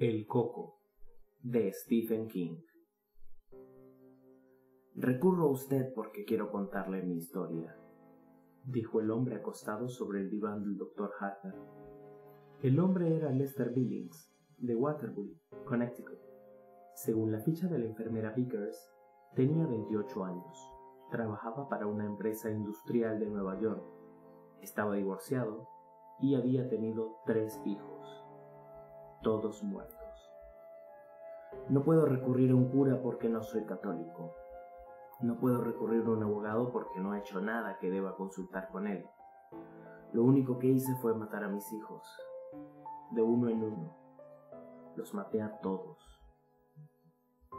El Coco, de Stephen King. Recurro a usted porque quiero contarle mi historia, dijo el hombre acostado sobre el diván del Dr. Harper. El hombre era Lester Billings, de Waterbury, Connecticut. Según la ficha de la enfermera Vickers, tenía 28 años. Trabajaba para una empresa industrial de Nueva York. Estaba divorciado y había tenido 3 hijos, todos muertos. No puedo recurrir a un cura porque no soy católico. No puedo recurrir a un abogado porque no he hecho nada que deba consultar con él. Lo único que hice fue matar a mis hijos, de uno en uno. Los maté a todos.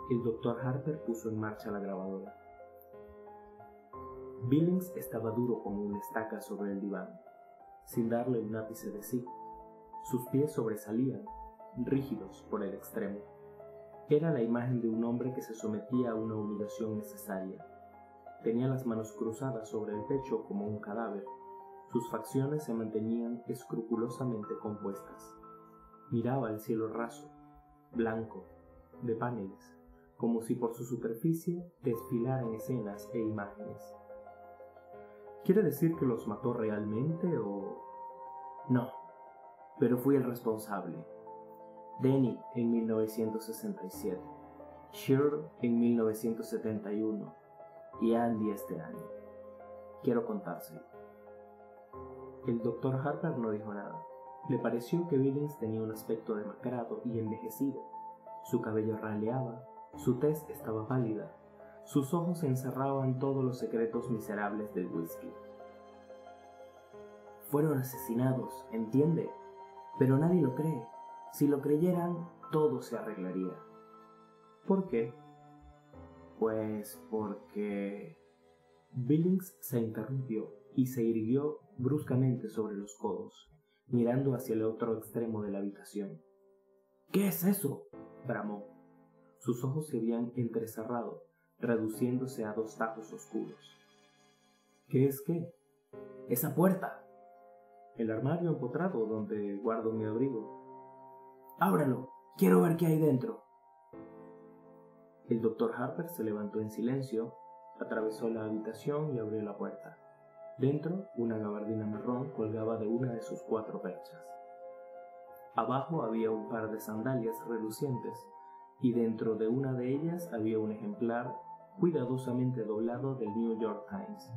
El Dr. Harper puso en marcha la grabadora. Billings estaba duro como una estaca sobre el diván, sin darle un ápice de sí. Sus pies sobresalían, rígidos por el extremo. Era la imagen de un hombre que se sometía a una humillación necesaria. Tenía las manos cruzadas sobre el pecho como un cadáver. Sus facciones se mantenían escrupulosamente compuestas. Miraba el cielo raso, blanco, de paneles, como si por su superficie desfilaran escenas e imágenes. ¿Quiere decir que los mató realmente o...? No, pero fui el responsable. Denny en 1967, Cheryl en 1971 y Andy este año. Quiero contárselo. El Dr. Harper no dijo nada. Le pareció que Billings tenía un aspecto demacrado y envejecido. Su cabello raleaba, su tez estaba pálida, sus ojos encerraban todos los secretos miserables del whisky. Fueron asesinados, ¿entiende? Pero nadie lo cree. Si lo creyeran, todo se arreglaría. ¿Por qué? Pues porque... Billings se interrumpió y se irguió bruscamente sobre los codos, mirando hacia el otro extremo de la habitación. ¿Qué es eso?, bramó. Sus ojos se habían entrecerrado, reduciéndose a 2 tajos oscuros. ¿Qué es qué? ¡Esa puerta! El armario empotrado donde guardo mi abrigo. ¡Ábralo! ¡Quiero ver qué hay dentro! El Dr. Harper se levantó en silencio, atravesó la habitación y abrió la puerta. Dentro, una gabardina marrón colgaba de una de sus 4 perchas. Abajo había un par de sandalias relucientes, y dentro de una de ellas había un ejemplar cuidadosamente doblado del New York Times.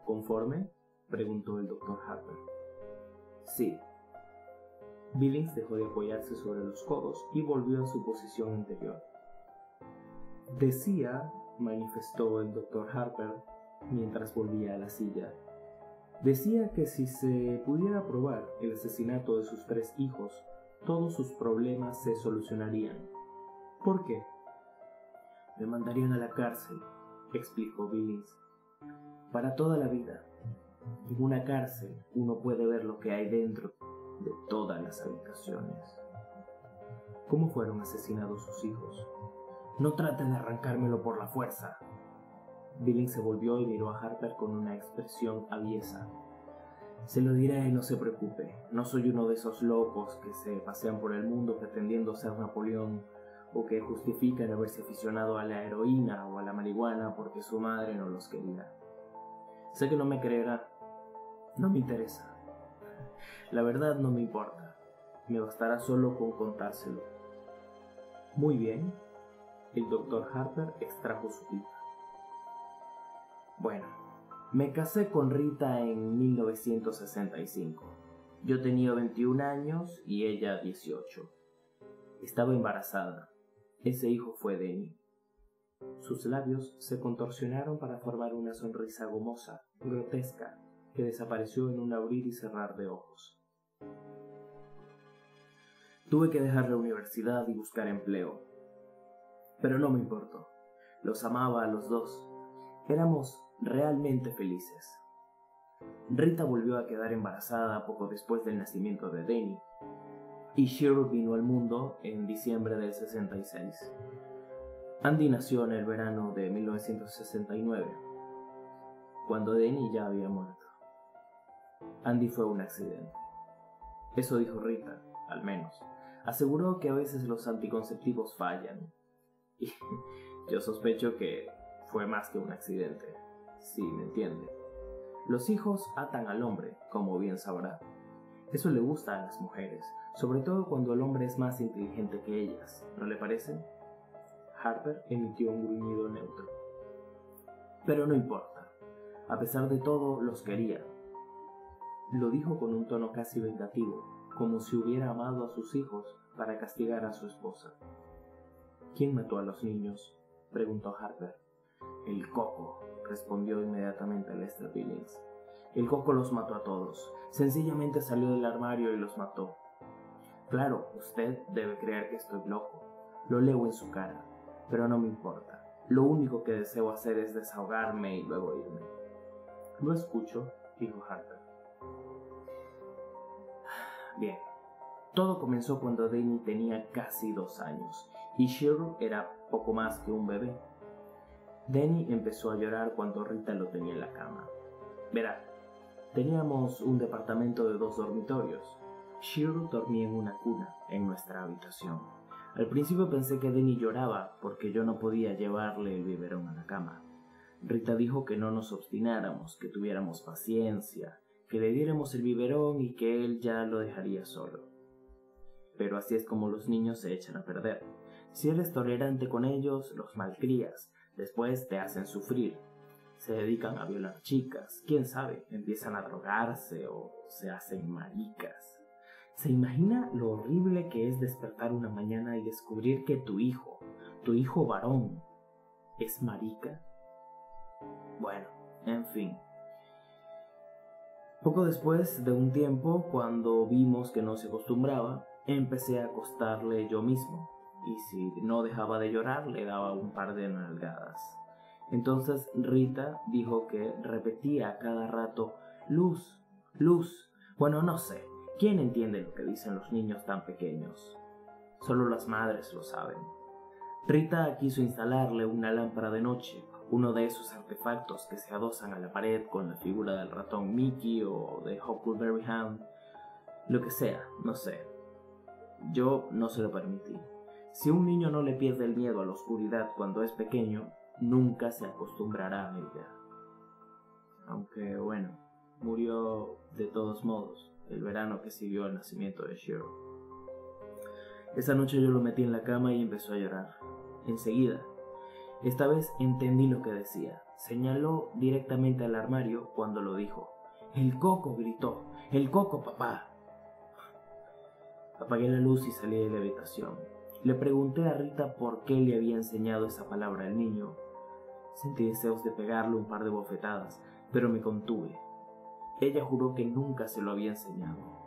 ¿Conforme?, preguntó el Dr. Harper. Sí. Billings dejó de apoyarse sobre los codos y volvió a su posición anterior. Decía, manifestó el Dr. Harper mientras volvía a la silla, decía que si se pudiera probar el asesinato de sus 3 hijos, todos sus problemas se solucionarían. ¿Por qué? Me mandarían a la cárcel, explicó Billings. Para toda la vida. En una cárcel uno puede ver lo que hay dentro de todas las habitaciones. ¿Cómo fueron asesinados sus hijos? No traten de arrancármelo por la fuerza. Billings se volvió y miró a Harper con una expresión aviesa. Se lo diré, no se preocupe. No soy uno de esos locos que se pasean por el mundo pretendiendo ser Napoleón o que justifican haberse aficionado a la heroína o a la marihuana porque su madre no los quería. Sé que no me creerá. No me interesa. La verdad no me importa. Me bastará solo con contárselo. Muy bien. El Dr. Harper extrajo su pipa. Bueno, me casé con Rita en 1965. Yo tenía 21 años y ella 18. Estaba embarazada. Ese hijo fue Denny. Sus labios se contorsionaron para formar una sonrisa gomosa, grotesca, que desapareció en un abrir y cerrar de ojos. Tuve que dejar la universidad y buscar empleo. Pero no me importó. Los amaba a los 2. Éramos realmente felices. Rita volvió a quedar embarazada poco después del nacimiento de Denny, y Cheryl vino al mundo en diciembre del 66. Andy nació en el verano de 1969, cuando Denny ya había muerto. Andy fue un accidente. Eso dijo Rita, al menos. Aseguró que a veces los anticonceptivos fallan. Y yo sospecho que fue más que un accidente. Sí, me entiende. Los hijos atan al hombre, como bien sabrá. Eso le gusta a las mujeres, sobre todo cuando el hombre es más inteligente que ellas, ¿no le parece? Harper emitió un gruñido neutro. Pero no importa. A pesar de todo, los quería. Lo dijo con un tono casi vengativo, como si hubiera amado a sus hijos para castigar a su esposa. ¿Quién mató a los niños?, preguntó Harper. El Coco, respondió inmediatamente Lester Billings. El Coco los mató a todos. Sencillamente salió del armario y los mató. Claro, usted debe creer que estoy loco. Lo leo en su cara, pero no me importa. Lo único que deseo hacer es desahogarme y luego irme. Lo escucho, dijo Harper. Bien. Todo comenzó cuando Danny tenía casi 2 años y Shirley era poco más que un bebé. Danny empezó a llorar cuando Rita lo tenía en la cama. Verá, teníamos un departamento de 2 dormitorios. Shirley dormía en una cuna en nuestra habitación. Al principio pensé que Danny lloraba porque yo no podía llevarle el biberón a la cama. Rita dijo que no nos obstináramos, que tuviéramos paciencia, que le diéramos el biberón y que él ya lo dejaría solo. Pero así es como los niños se echan a perder. Si eres tolerante con ellos, los malcrías. Después te hacen sufrir. Se dedican a violar chicas. Quién sabe, empiezan a drogarse o se hacen maricas. ¿Se imagina lo horrible que es despertar una mañana y descubrir que tu hijo varón, es marica? Bueno, en fin. Poco después de un tiempo, cuando vimos que no se acostumbraba, empecé a acostarle yo mismo, y si no dejaba de llorar, le daba un par de nalgadas. Entonces Rita dijo que repetía a cada rato, Luz, Luz. Bueno, no sé, ¿quién entiende lo que dicen los niños tan pequeños? Solo las madres lo saben. Rita quiso instalarle una lámpara de noche, uno de esos artefactos que se adosan a la pared con la figura del ratón Mickey o de Huckleberry Hound, lo que sea, no sé. Yo no se lo permití. Si un niño no le pierde el miedo a la oscuridad cuando es pequeño, nunca se acostumbrará a ella. Aunque bueno, murió de todos modos el verano que siguió al nacimiento de Shirley. Esa noche yo lo metí en la cama y empezó a llorar. Enseguida. Esta vez entendí lo que decía. Señaló directamente al armario cuando lo dijo. ¡El Coco!, gritó. ¡El Coco, papá! Apagué la luz y salí de la habitación. Le pregunté a Rita por qué le había enseñado esa palabra al niño. Sentí deseos de pegarle un par de bofetadas, pero me contuve. Ella juró que nunca se lo había enseñado.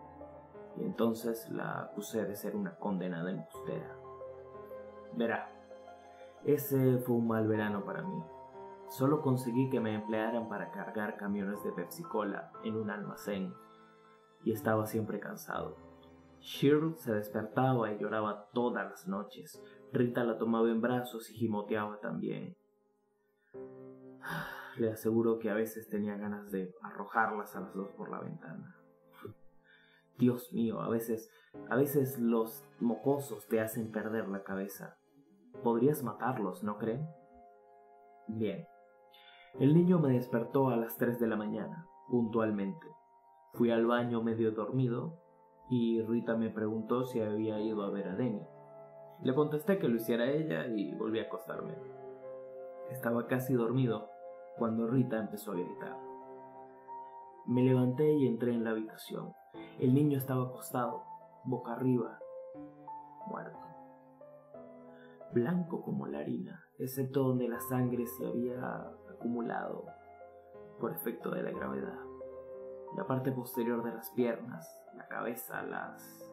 Y entonces la acusé de ser una condenada embustera. Verá, ese fue un mal verano para mí. Solo conseguí que me emplearan para cargar camiones de Pepsi-Cola en un almacén, y estaba siempre cansado. Shirley se despertaba y lloraba todas las noches. Rita la tomaba en brazos y gimoteaba también. Le aseguro que a veces tenía ganas de arrojarlas a las 2 por la ventana. Dios mío, a veces los mocosos te hacen perder la cabeza. Podrías matarlos, ¿no creen? Bien. El niño me despertó a las 3 de la mañana, puntualmente. Fui al baño medio dormido y Rita me preguntó si había ido a ver a Danny. Le contesté que lo hiciera ella y volví a acostarme. Estaba casi dormido cuando Rita empezó a gritar. Me levanté y entré en la habitación. El niño estaba acostado, boca arriba, muerto. Blanco como la harina, excepto donde la sangre se había acumulado por efecto de la gravedad. La parte posterior de las piernas, la cabeza, las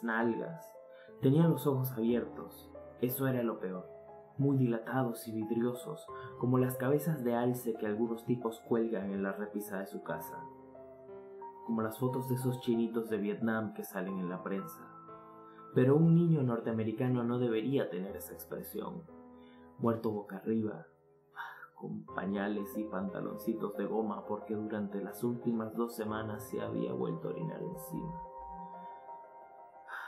nalgas. Tenía los ojos abiertos, eso era lo peor, muy dilatados y vidriosos, como las cabezas de alce que algunos tipos cuelgan en la repisa de su casa, como las fotos de esos chinitos de Vietnam que salen en la prensa. Pero un niño norteamericano no debería tener esa expresión, muerto boca arriba, con pañales y pantaloncitos de goma porque durante las últimas 2 semanas se había vuelto a orinar encima.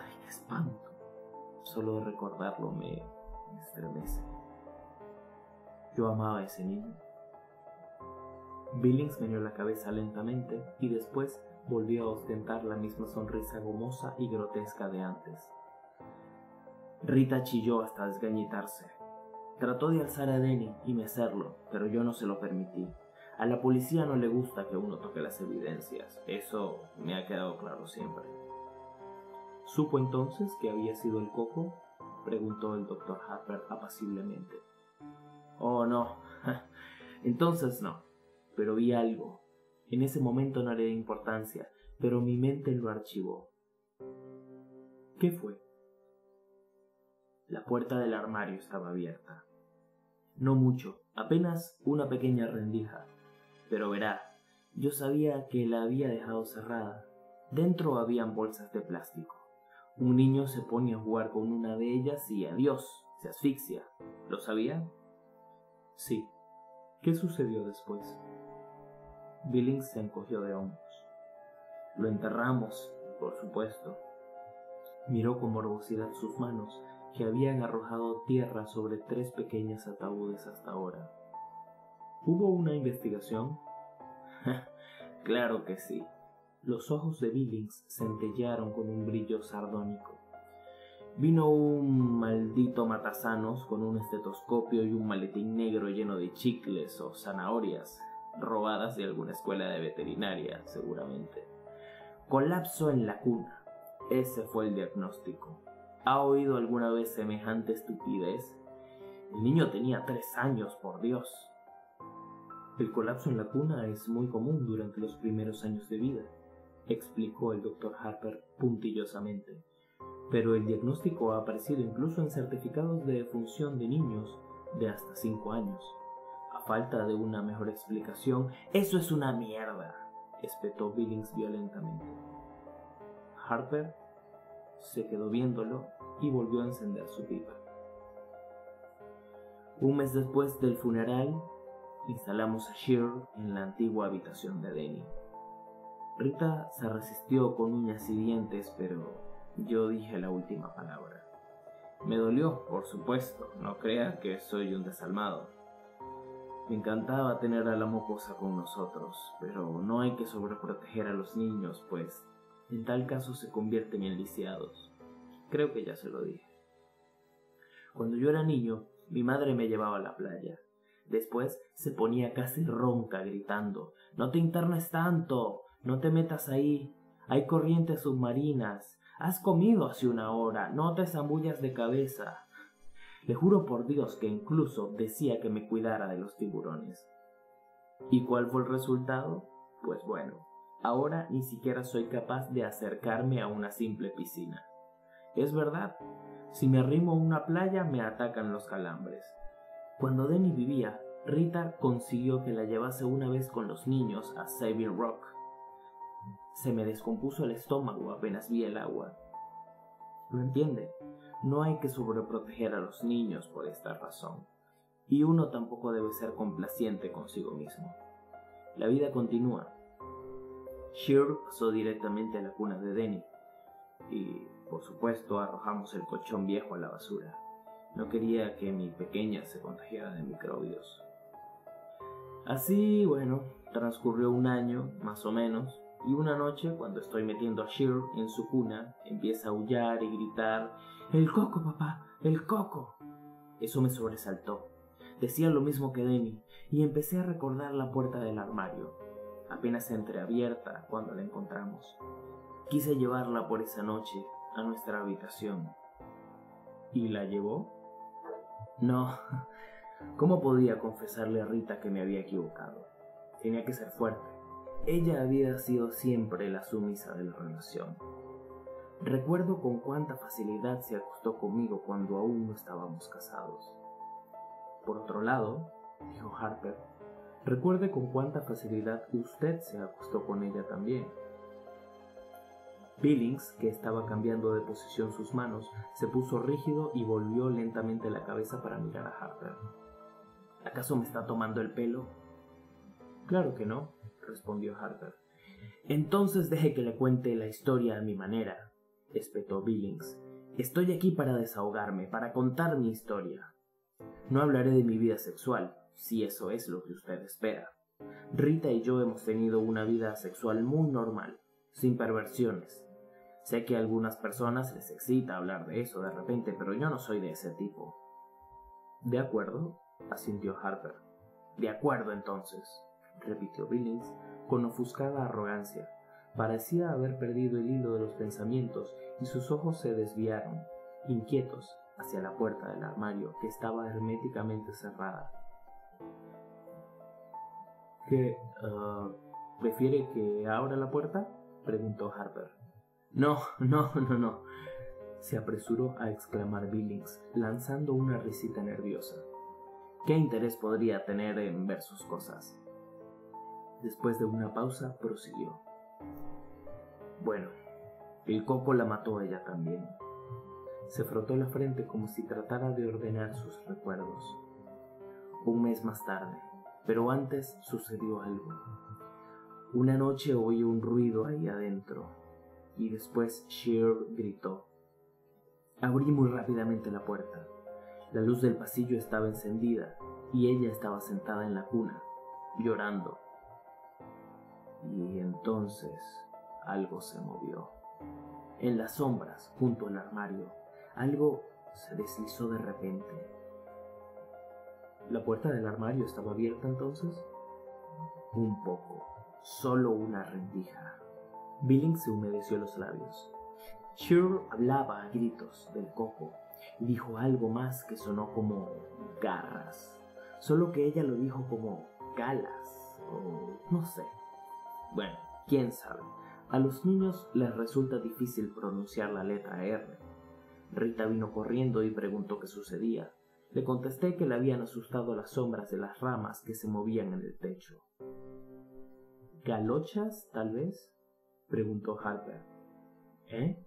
Ay, qué espanto. Solo de recordarlo me estremece. Yo amaba a ese niño. Billings meneó la cabeza lentamente y después volvió a ostentar la misma sonrisa gomosa y grotesca de antes. Rita chilló hasta desgañitarse. Trató de alzar a Denny y mecerlo, pero yo no se lo permití. A la policía no le gusta que uno toque las evidencias. Eso me ha quedado claro siempre. ¿Supo entonces que había sido el coco?, preguntó el Dr. Harper apaciblemente. Oh, no. Entonces no. Pero vi algo. En ese momento no le di importancia, pero mi mente lo archivó. ¿Qué fue? La puerta del armario estaba abierta. No mucho, apenas una pequeña rendija. Pero verá, yo sabía que la había dejado cerrada. Dentro habían bolsas de plástico. Un niño se pone a jugar con una de ellas y adiós, se asfixia. ¿Lo sabía? Sí. ¿Qué sucedió después? Billings se encogió de hombros. Lo enterramos, por supuesto. Miró con morbosidad sus manos, que habían arrojado tierra sobre 3 pequeños ataúdes hasta ahora. ¿Hubo una investigación? Claro que sí. Los ojos de Billings centellearon con un brillo sardónico. Vino un maldito matasanos con un estetoscopio y un maletín negro lleno de chicles o zanahorias, robadas de alguna escuela de veterinaria, seguramente. Colapso en la cuna. Ese fue el diagnóstico. ¿Ha oído alguna vez semejante estupidez? El niño tenía 3 años, por Dios. El colapso en la cuna es muy común durante los primeros años de vida, explicó el Dr. Harper puntillosamente. Pero el diagnóstico ha aparecido incluso en certificados de defunción de niños de hasta 5 años. A falta de una mejor explicación, ¡eso es una mierda!, espetó Billings violentamente. Harper se quedó viéndolo y volvió a encender su pipa. Un mes después del funeral, instalamos a Shear en la antigua habitación de Denny. Rita se resistió con uñas y dientes, pero yo dije la última palabra. Me dolió, por supuesto, no crea que soy un desalmado. Me encantaba tener a la mocosa con nosotros, pero no hay que sobreproteger a los niños, pues en tal caso se convierten en lisiados. Creo que ya se lo dije. Cuando yo era niño, mi madre me llevaba a la playa. Después se ponía casi ronca gritando: «¡No te internes tanto! ¡No te metas ahí! ¡Hay corrientes submarinas! ¡Has comido hace 1 hora! ¡No te zambullas de cabeza!». Le juro por Dios que incluso decía que me cuidara de los tiburones. ¿Y cuál fue el resultado? Pues bueno, ahora ni siquiera soy capaz de acercarme a una simple piscina. Es verdad, si me arrimo a una playa me atacan los calambres. Cuando Denny vivía, Rita consiguió que la llevase una vez con los niños a Savile Rock. Se me descompuso el estómago apenas vi el agua. ¿Lo entiende? No hay que sobreproteger a los niños por esta razón. Y uno tampoco debe ser complaciente consigo mismo. La vida continúa. Shear pasó directamente a la cuna de Denny. Y, por supuesto, arrojamos el colchón viejo a la basura. No quería que mi pequeña se contagiara de microbios. Así, bueno, transcurrió 1 año, más o menos, y una noche, cuando estoy metiendo a Shear en su cuna, empieza a aullar y gritar: «¡El coco, papá! ¡El coco!». Eso me sobresaltó. Decía lo mismo que Denny, y empecé a recordar la puerta del armario, apenas entreabierta cuando la encontramos. Quise llevarla por esa noche a nuestra habitación. ¿Y la llevó? No. ¿Cómo podía confesarle a Rita que me había equivocado? Tenía que ser fuerte. Ella había sido siempre la sumisa de la relación. Recuerdo con cuánta facilidad se acostó conmigo cuando aún no estábamos casados. Por otro lado, dijo Harper, recuerde con cuánta facilidad usted se acostó con ella también. Billings, que estaba cambiando de posición sus manos, se puso rígido y volvió lentamente la cabeza para mirar a Harper. ¿Acaso me está tomando el pelo? Claro que no, respondió Harper. Entonces deje que le cuente la historia a mi manera. espetó Billings. Estoy aquí para desahogarme, para contar mi historia. No hablaré de mi vida sexual, si eso es lo que usted espera. Rita y yo hemos tenido una vida sexual muy normal, sin perversiones. Sé que a algunas personas les excita hablar de eso de repente, pero yo no soy de ese tipo. De acuerdo, asintió Harper. De acuerdo, entonces, repitió Billings con ofuscada arrogancia. Parecía haber perdido el hilo de los pensamientos y sus ojos se desviaron, inquietos, hacia la puerta del armario que estaba herméticamente cerrada. ¿Qué? ¿Prefiere que abra la puerta?, preguntó Harper. No, se apresuró a exclamar Billings, lanzando una risita nerviosa. ¿Qué interés podría tener en ver sus cosas? Después de una pausa, prosiguió. Bueno, el coco la mató a ella también. Se frotó la frente como si tratara de ordenar sus recuerdos. Un mes más tarde, pero antes sucedió algo. Una noche oí un ruido ahí adentro, y después Shear gritó. Abrí muy rápidamente la puerta. La luz del pasillo estaba encendida, y ella estaba sentada en la cuna, llorando. Y entonces algo se movió. En las sombras, junto al armario, algo se deslizó de repente. ¿La puerta del armario estaba abierta entonces? Un poco, solo una rendija. Billings se humedeció los labios. Shear hablaba a gritos del coco y dijo algo más que sonó como garras, solo que ella lo dijo como galas o no sé. Bueno, quién sabe. A los niños les resulta difícil pronunciar la letra R. Rita vino corriendo y preguntó qué sucedía. Le contesté que le habían asustado las sombras de las ramas que se movían en el techo. ¿Galochas, tal vez?, preguntó Harper. ¿Eh?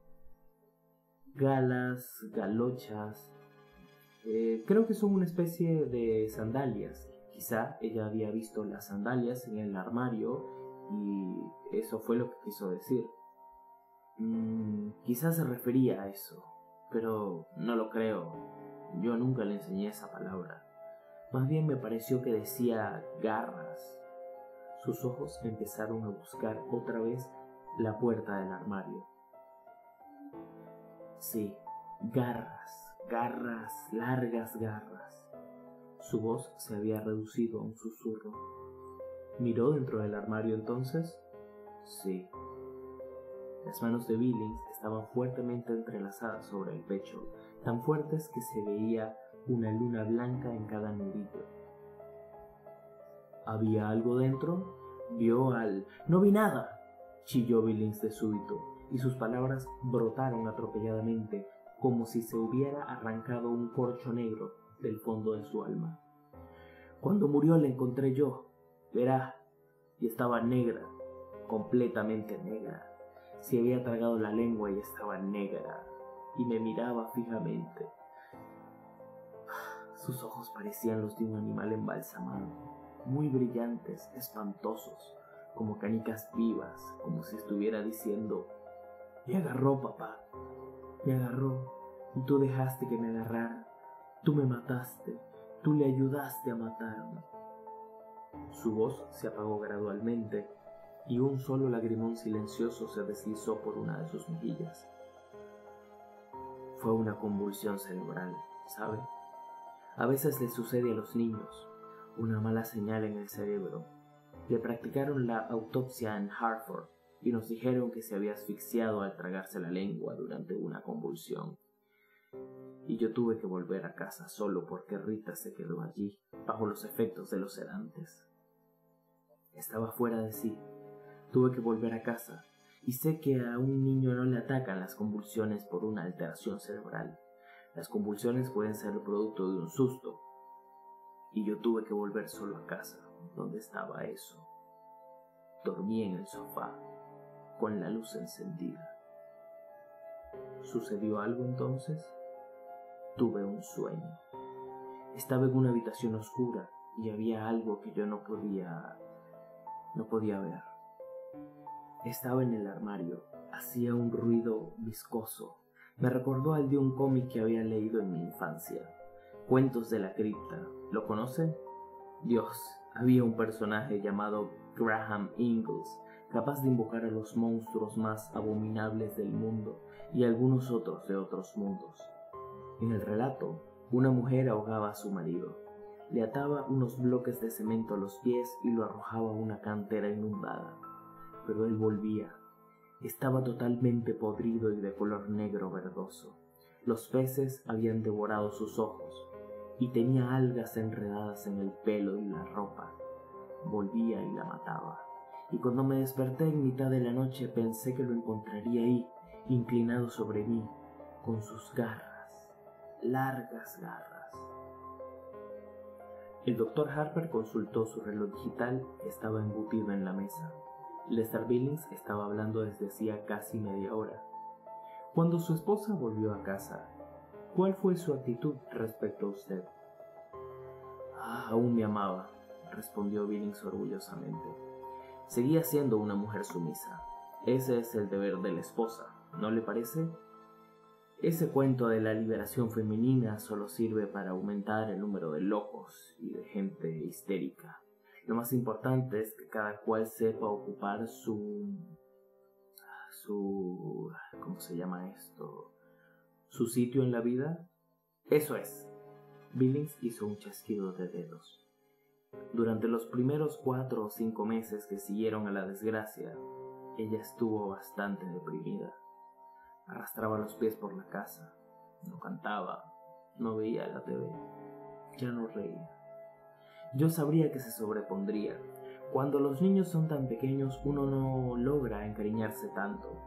Galas, galochas. Creo que son una especie de sandalias. Quizá ella había visto las sandalias en el armario y eso fue lo que quiso decir. Quizás se refería a eso, pero no lo creo. Yo nunca le enseñé esa palabra. Más bien me pareció que decía garras. Sus ojos empezaron a buscar otra vez la puerta del armario. Sí, garras, garras, largas garras. Su voz se había reducido a un susurro. ¿Miró dentro del armario entonces? Sí. Las manos de Billings estaban fuertemente entrelazadas sobre el pecho, tan fuertes que se veía una luna blanca en cada nudillo. ¿Había algo dentro? Vio al... ¡No vi nada!, chilló Billings de súbito, y sus palabras brotaron atropelladamente, como si se hubiera arrancado un corcho negro del fondo de su alma. Cuando murió la encontré yo, verá, y estaba negra, completamente negra. Se había tragado la lengua y estaba negra, y me miraba fijamente. Sus ojos parecían los de un animal embalsamado, muy brillantes, espantosos, como canicas vivas, como si estuviera diciendo: me agarró, papá, me agarró, y tú dejaste que me agarrara, tú me mataste, tú le ayudaste a matarme. Su voz se apagó gradualmente, y un solo lagrimón silencioso se deslizó por una de sus mejillas. Fue una convulsión cerebral, ¿sabe? A veces le sucede a los niños, una mala señal en el cerebro. Le practicaron la autopsia en Hartford y nos dijeron que se había asfixiado al tragarse la lengua durante una convulsión. Y yo tuve que volver a casa solo porque Rita se quedó allí, bajo los efectos de los sedantes. Estaba fuera de sí. Tuve que volver a casa, y sé que a un niño no le atacan las convulsiones por una alteración cerebral. Las convulsiones pueden ser el producto de un susto, y yo tuve que volver solo a casa, donde estaba eso. Dormí en el sofá, con la luz encendida. ¿Sucedió algo entonces? Tuve un sueño. Estaba en una habitación oscura, y había algo que yo no podía ver. Estaba en el armario, Hacía un ruido viscoso. Me recordó al de un cómic que había leído en mi infancia. Cuentos de la cripta. ¿Lo conoce? Dios, había un personaje llamado Graham Ingalls, capaz de invocar a los monstruos más abominables del mundo y algunos otros de otros mundos. En el relato, una mujer ahogaba a su marido. Le ataba unos bloques de cemento a los pies y lo arrojaba a una cantera inundada. Pero él volvía. Estaba totalmente podrido y de color negro verdoso. Los peces habían devorado sus ojos y tenía algas enredadas en el pelo y la ropa. Volvía y la mataba. Y cuando me desperté en mitad de la noche pensé que lo encontraría ahí, inclinado sobre mí, con sus garras, largas garras. El doctor Harper consultó su reloj digital que estaba embutido en la mesa. Lester Billings estaba hablando desde hacía casi media hora. Cuando su esposa volvió a casa, ¿cuál fue su actitud respecto a usted? Aún me amaba, respondió Billings orgullosamente. Seguía siendo una mujer sumisa. Ese es el deber de la esposa, ¿no le parece? Ese cuento de la liberación femenina solo sirve para aumentar el número de locos y de gente histérica. Lo más importante es que cada cual sepa ocupar ¿cómo se llama esto? ¿Su sitio en la vida? Eso es. Billings hizo un chasquido de dedos. Durante los primeros 4 o 5 meses que siguieron a la desgracia, ella estuvo bastante deprimida. Arrastraba los pies por la casa, no cantaba, no veía la TV, ya no reía. Yo sabría que se sobrepondría. Cuando los niños son tan pequeños, uno no logra encariñarse tanto.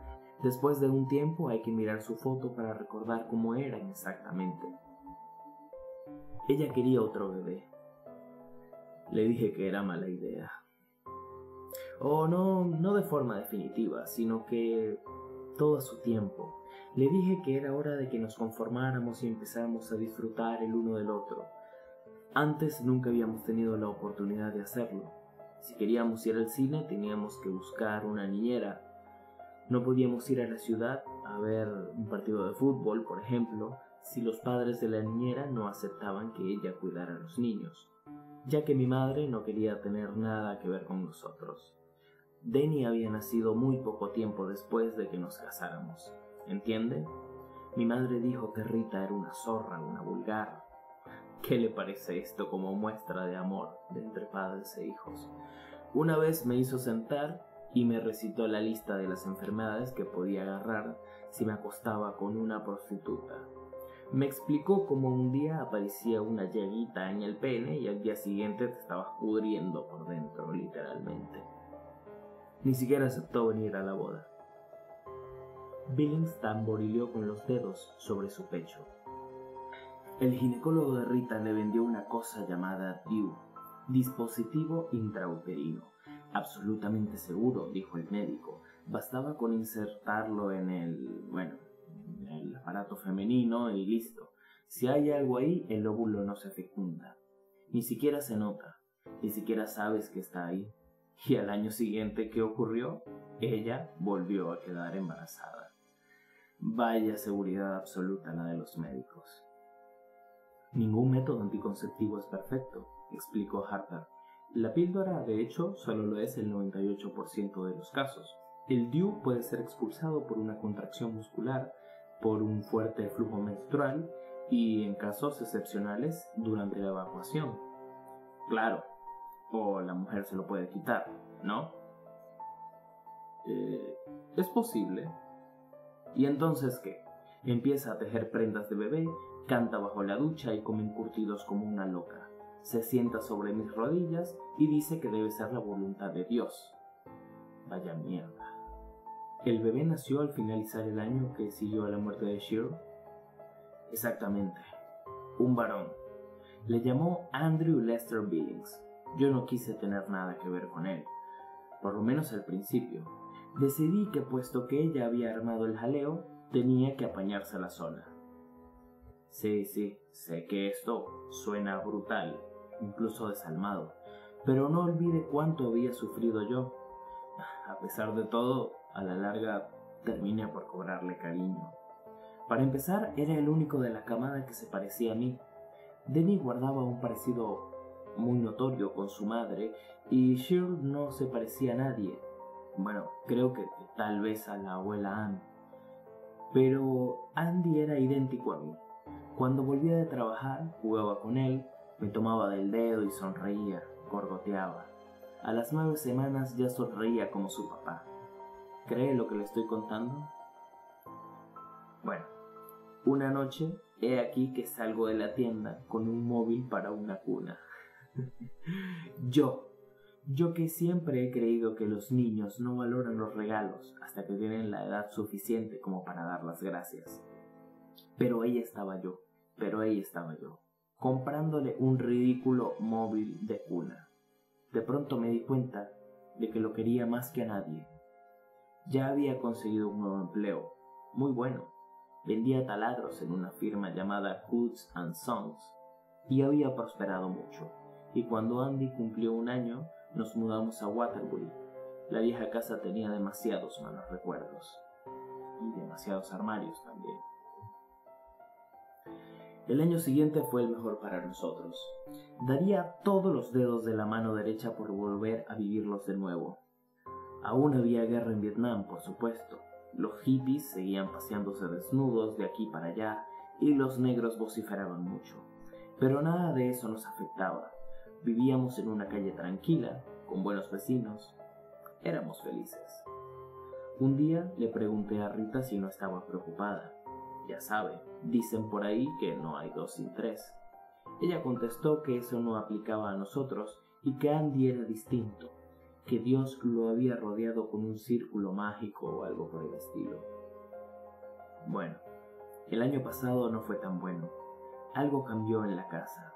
Después de un tiempo hay que mirar su foto para recordar cómo eran exactamente. Ella quería otro bebé. Le dije que era mala idea. No de forma definitiva, sino que todo a su tiempo. Le dije que era hora de que nos conformáramos y empezáramos a disfrutar el uno del otro. Antes nunca habíamos tenido la oportunidad de hacerlo. Si queríamos ir al cine teníamos que buscar una niñera. No podíamos ir a la ciudad a ver un partido de fútbol, por ejemplo, si los padres de la niñera no aceptaban que ella cuidara a los niños, ya que mi madre no quería tener nada que ver con nosotros. Denny había nacido muy poco tiempo después de que nos casáramos. ¿Entiende? Mi madre dijo que Rita era una zorra, una vulgar. ¿Qué le parece esto como muestra de amor de entre padres e hijos? Una vez me hizo sentar y me recitó la lista de las enfermedades que podía agarrar si me acostaba con una prostituta. Me explicó cómo un día aparecía una llaguita en el pene y al día siguiente te estabas pudriendo por dentro, literalmente. Ni siquiera aceptó venir a la boda. Billings tamborileó con los dedos sobre su pecho. El ginecólogo de Rita le vendió una cosa llamada DIU, dispositivo intrauterino. Absolutamente seguro, dijo el médico. Bastaba con insertarlo en el aparato femenino y listo. Si hay algo ahí, el óvulo no se fecunda. Ni siquiera se nota, ni siquiera sabes que está ahí. Y al año siguiente, ¿qué ocurrió? Ella volvió a quedar embarazada. Vaya seguridad absoluta la de los médicos. Ningún método anticonceptivo es perfecto, explicó Harper. La píldora, de hecho, solo lo es el 98% de los casos. El DIU puede ser expulsado por una contracción muscular, por un fuerte flujo menstrual y, en casos excepcionales, durante la evacuación. Claro, o la mujer se lo puede quitar, ¿no? Es posible. ¿Y entonces qué? Empieza a tejer prendas de bebé, canta bajo la ducha y come encurtidos como una loca. Se sienta sobre mis rodillas y dice que debe ser la voluntad de Dios. Vaya mierda. ¿El bebé nació al finalizar el año que siguió a la muerte de Shiro? Exactamente. Un varón. Le llamó Andrew Lester Billings. Yo no quise tener nada que ver con él, por lo menos al principio. Decidí que puesto que ella había armado el jaleo, tenía que apañársela sola. Sí, sé que esto suena brutal, incluso desalmado, pero no olvide cuánto había sufrido yo. A pesar de todo, a la larga terminé por cobrarle cariño. Para empezar, era el único de la camada que se parecía a mí. Demi guardaba un parecido muy notorio con su madre y Cheryl no se parecía a nadie. Bueno, creo que tal vez a la abuela Ann. Pero Andy era idéntico a mí. Cuando volvía de trabajar, jugaba con él, me tomaba del dedo y sonreía, gorgoteaba. A las 9 semanas ya sonreía como su papá. ¿Cree lo que le estoy contando? Bueno, una noche, he aquí que salgo de la tienda con un móvil para una cuna. Yo que siempre he creído que los niños no valoran los regalos hasta que tienen la edad suficiente como para dar las gracias. Pero ahí estaba yo, comprándole un ridículo móvil de cuna. De pronto me di cuenta de que lo quería más que a nadie. Ya había conseguido un nuevo empleo, muy bueno. Vendía taladros en una firma llamada Hoods & Sons y había prosperado mucho. Y cuando Andy cumplió 1 año, nos mudamos a Waterbury. La vieja casa tenía demasiados malos recuerdos y demasiados armarios también. El año siguiente fue el mejor para nosotros. Daría todos los dedos de la mano derecha por volver a vivirlos de nuevo. Aún había guerra en Vietnam, por supuesto. Los hippies seguían paseándose desnudos de aquí para allá y los negros vociferaban mucho. Pero nada de eso nos afectaba. Vivíamos en una calle tranquila, con buenos vecinos. Éramos felices. Un día le pregunté a Rita si no estaba preocupada. Ya sabe, dicen por ahí que no hay 2 sin 3. Ella contestó que eso no aplicaba a nosotros y que Andy era distinto, que Dios lo había rodeado con un círculo mágico o algo por el estilo. Bueno, el año pasado no fue tan bueno. Algo cambió en la casa.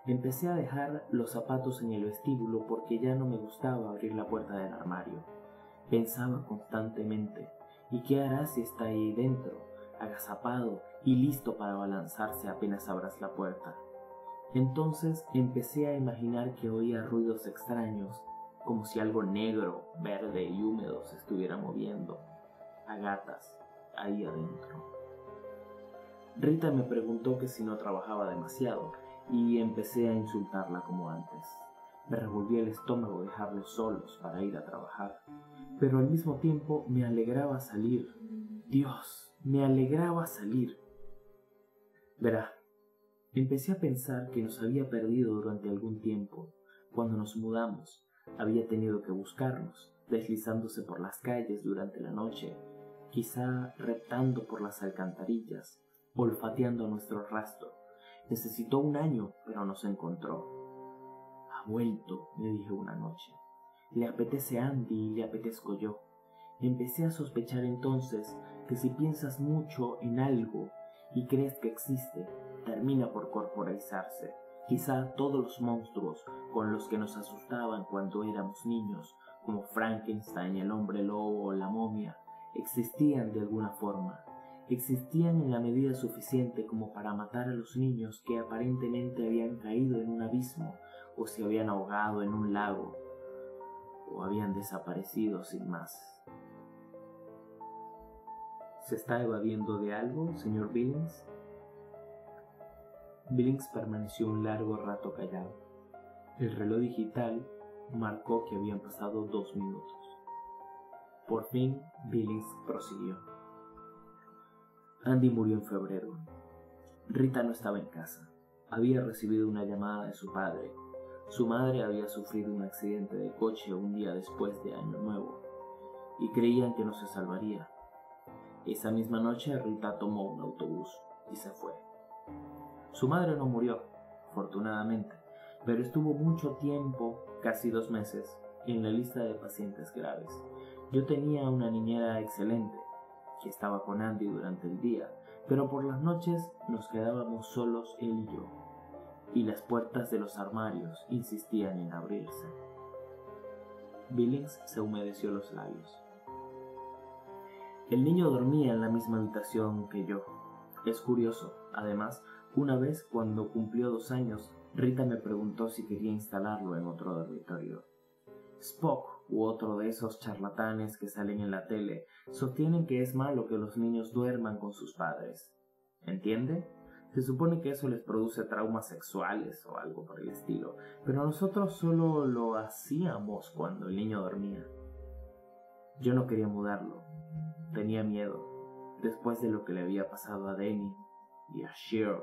Empecé a dejar los zapatos en el vestíbulo porque ya no me gustaba abrir la puerta del armario. Pensaba constantemente, ¿y qué harás si está ahí dentro, agazapado y listo para abalanzarse apenas abras la puerta? Entonces empecé a imaginar que oía ruidos extraños, como si algo negro, verde y húmedo se estuviera moviendo, a gatas, ahí adentro. Rita me preguntó que si no trabajaba demasiado, y empecé a insultarla como antes. Me revolvía el estómago dejarlos solos para ir a trabajar, pero al mismo tiempo me alegraba salir. Dios, me alegraba salir. Verá, empecé a pensar que nos había perdido durante algún tiempo. Cuando nos mudamos, había tenido que buscarnos, deslizándose por las calles durante la noche, quizá reptando por las alcantarillas, olfateando nuestro rastro. Necesitó 1 año, pero nos encontró. Ha vuelto, me dije una noche. Le apetece a Andy y le apetezco yo. Empecé a sospechar entonces que si piensas mucho en algo y crees que existe, termina por corporalizarse. Quizá todos los monstruos con los que nos asustaban cuando éramos niños, como Frankenstein, el hombre lobo o la momia, existían de alguna forma. Existían en la medida suficiente como para matar a los niños que aparentemente habían caído en un abismo o se habían ahogado en un lago o habían desaparecido sin más. ¿Se está evadiendo de algo, señor Billings? Billings permaneció un largo rato callado. El reloj digital marcó que habían pasado 2 minutos. Por fin, Billings prosiguió. Andy murió en febrero. Rita no estaba en casa. Había recibido una llamada de su padre. Su madre había sufrido un accidente de coche un día después de Año Nuevo, y creían que no se salvaría. Esa misma noche Rita tomó un autobús y se fue. Su madre no murió, afortunadamente, pero estuvo mucho tiempo, casi 2 meses, en la lista de pacientes graves. Yo tenía una niñera excelente, que estaba con Andy durante el día, pero por las noches nos quedábamos solos él y yo, y las puertas de los armarios insistían en abrirse. Billings se humedeció los labios. El niño dormía en la misma habitación que yo. Es curioso, además, una vez cuando cumplió 2 años, Rita me preguntó si quería instalarlo en otro dormitorio. Spock, u otro de esos charlatanes que salen en la tele sostienen que es malo que los niños duerman con sus padres. ¿Entiende? Se supone que eso les produce traumas sexuales o algo por el estilo, pero nosotros solo lo hacíamos cuando el niño dormía. Yo no quería mudarlo, tenía miedo, después de lo que le había pasado a Danny y a Cher.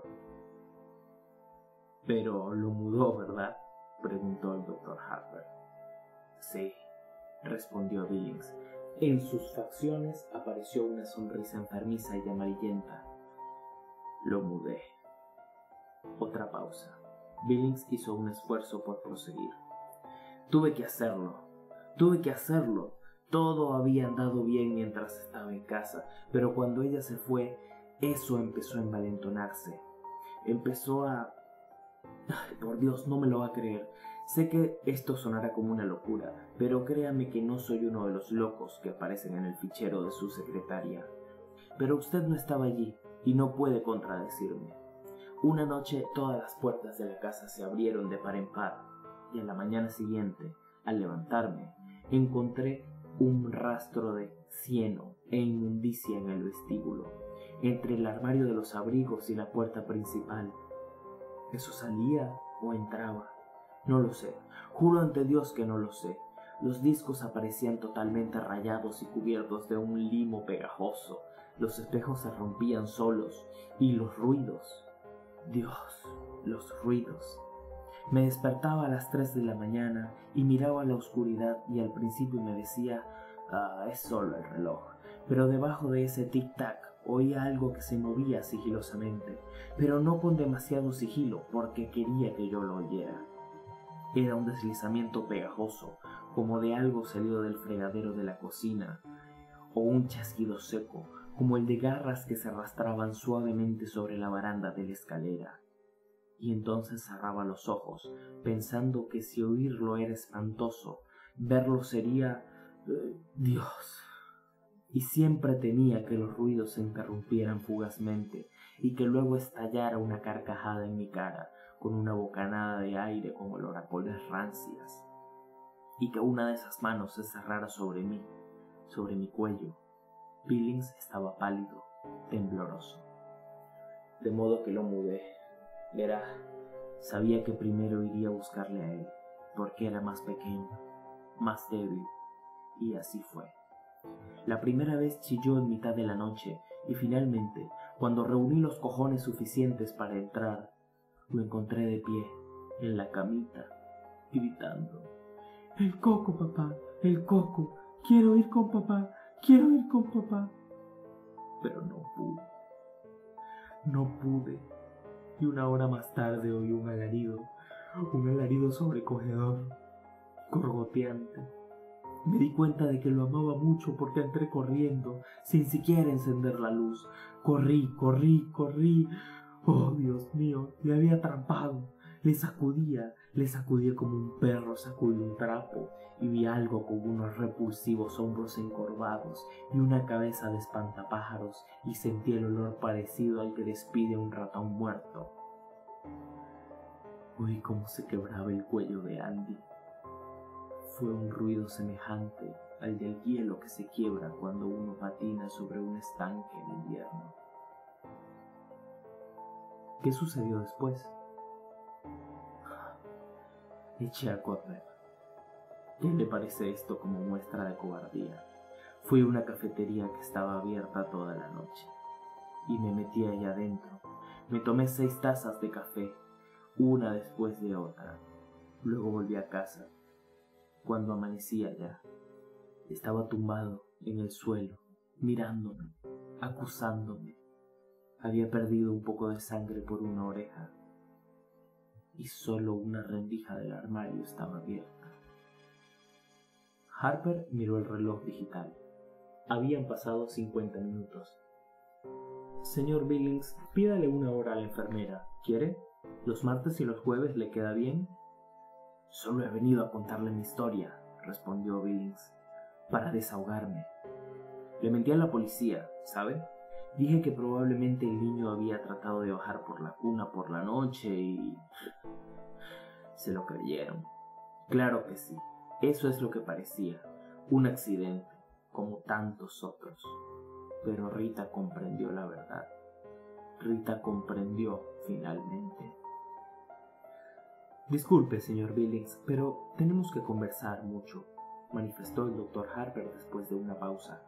Pero lo mudó, ¿verdad?, preguntó el Dr. Harper. Sí, respondió Billings. En sus facciones apareció una sonrisa enfermiza y amarillenta. Lo mudé. Otra pausa. Billings hizo un esfuerzo por proseguir. Tuve que hacerlo. Todo había andado bien mientras estaba en casa, pero cuando ella se fue, eso empezó a envalentonarse. Empezó a... Ay, por Dios, no me lo va a creer. Sé que esto sonará como una locura, pero créame que no soy uno de los locos que aparecen en el fichero de su secretaria. Pero usted no estaba allí y no puede contradecirme. Una noche todas las puertas de la casa se abrieron de par en par y a la mañana siguiente, al levantarme, encontré un rastro de cieno e inmundicia en el vestíbulo, entre el armario de los abrigos y la puerta principal. ¿Eso salía o entraba? No lo sé, juro ante Dios que no lo sé. Los discos aparecían totalmente rayados y cubiertos de un limo pegajoso. Los espejos se rompían solos y los ruidos. Dios, los ruidos. Me despertaba a las 3 de la mañana y miraba la oscuridad y al principio me decía, es solo el reloj. Pero debajo de ese tic-tac oía algo que se movía sigilosamente, pero no con demasiado sigilo porque quería que yo lo oyera. Era un deslizamiento pegajoso, como de algo salido del fregadero de la cocina, o un chasquido seco, como el de garras que se arrastraban suavemente sobre la baranda de la escalera. Y entonces cerraba los ojos, pensando que si oírlo era espantoso, verlo sería... Dios. Y siempre temía que los ruidos se interrumpieran fugazmente y que luego estallara una carcajada en mi cara con una bocanada de aire con olor a coles rancias, y que una de esas manos se cerrara sobre mí, sobre mi cuello. Billings estaba pálido, tembloroso. De modo que lo mudé. Verá, sabía que primero iría a buscarle a él, porque era más pequeño, más débil, y así fue. La primera vez chilló en mitad de la noche, y finalmente, cuando reuní los cojones suficientes para entrar, lo encontré de pie, en la camita, gritando. «El coco, papá, el coco, quiero ir con papá, quiero ir con papá». Pero no pude. Y una hora más tarde oí un alarido sobrecogedor, gorgoteante. Me di cuenta de que lo amaba mucho porque entré corriendo, sin siquiera encender la luz. Corrí. Oh, Dios mío, le había atrapado. Le sacudía como un perro sacude un trapo, y vi algo con unos repulsivos hombros encorvados y una cabeza de espantapájaros, y sentí el olor parecido al que despide un ratón muerto. Oí cómo se quebraba el cuello de Andy. Fue un ruido semejante al del hielo que se quiebra cuando uno patina sobre un estanque en invierno. ¿Qué sucedió después? Eché a correr. ¿Qué le parece esto como muestra de cobardía? Fui a una cafetería que estaba abierta toda la noche y me metí allá adentro. Me tomé 6 tazas de café, una después de otra. Luego volví a casa. Cuando amanecí allá, estaba tumbado en el suelo, mirándome, acusándome. Había perdido un poco de sangre por una oreja y solo una rendija del armario estaba abierta. Harper miró el reloj digital. Habían pasado 50 minutos. Señor Billings, pídale 1 hora a la enfermera. ¿Quiere? ¿Los martes y los jueves le queda bien? Solo he venido a contarle mi historia, respondió Billings, para desahogarme. Le mentí a la policía, ¿sabe? Dije que probablemente el niño había tratado de bajar por la cuna por la noche y... se lo creyeron. Claro que sí. Eso es lo que parecía, un accidente, como tantos otros. Pero Rita comprendió la verdad. Rita comprendió finalmente. Disculpe, señor Billings, pero tenemos que conversar mucho, manifestó el doctor Harper después de una pausa.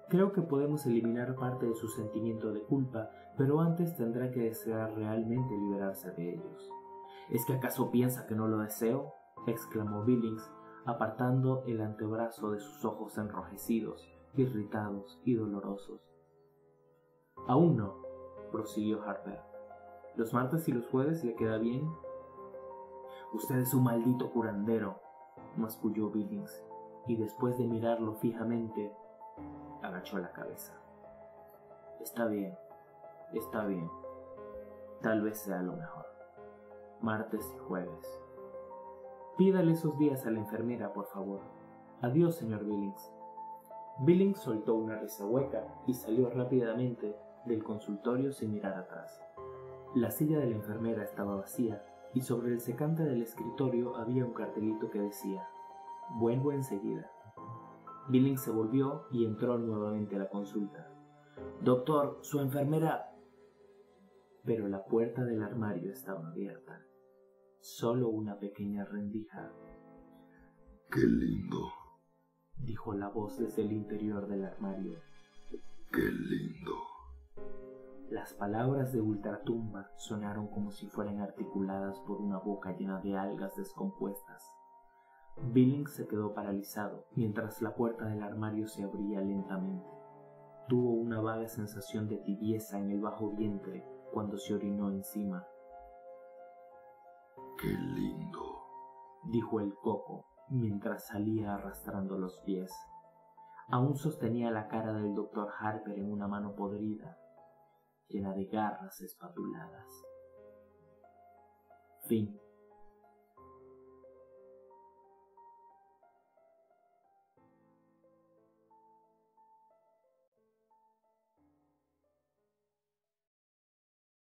Creo que podemos eliminar parte de su sentimiento de culpa, pero antes tendrá que desear realmente liberarse de ellos. ¿Es que acaso piensa que no lo deseo?, exclamó Billings, apartando el antebrazo de sus ojos enrojecidos, irritados y dolorosos. Aún no, prosiguió Harper. ¿Los martes y los jueves le queda bien? Usted es un maldito curandero, masculló Billings, y después de mirarlo fijamente, agachó la cabeza. Está bien, tal vez sea lo mejor. Martes y jueves. Pídale esos días a la enfermera, por favor. Adiós, señor Billings. Billings soltó una risa hueca y salió rápidamente del consultorio sin mirar atrás. La silla de la enfermera estaba vacía y sobre el secante del escritorio había un cartelito que decía: vuelvo enseguida. Billings se volvió y entró nuevamente a la consulta. Doctor, su enfermera... Pero la puerta del armario estaba abierta. Solo una pequeña rendija. ¡Qué lindo!, dijo la voz desde el interior del armario. ¡Qué lindo! Las palabras de ultratumba sonaron como si fueran articuladas por una boca llena de algas descompuestas. Billings se quedó paralizado mientras la puerta del armario se abría lentamente. Tuvo una vaga sensación de tibieza en el bajo vientre cuando se orinó encima. ¡Qué lindo!, dijo el coco mientras salía arrastrando los pies. Aún sostenía la cara del doctor Harper en una mano podrida, llena de garras espatuladas. Fin.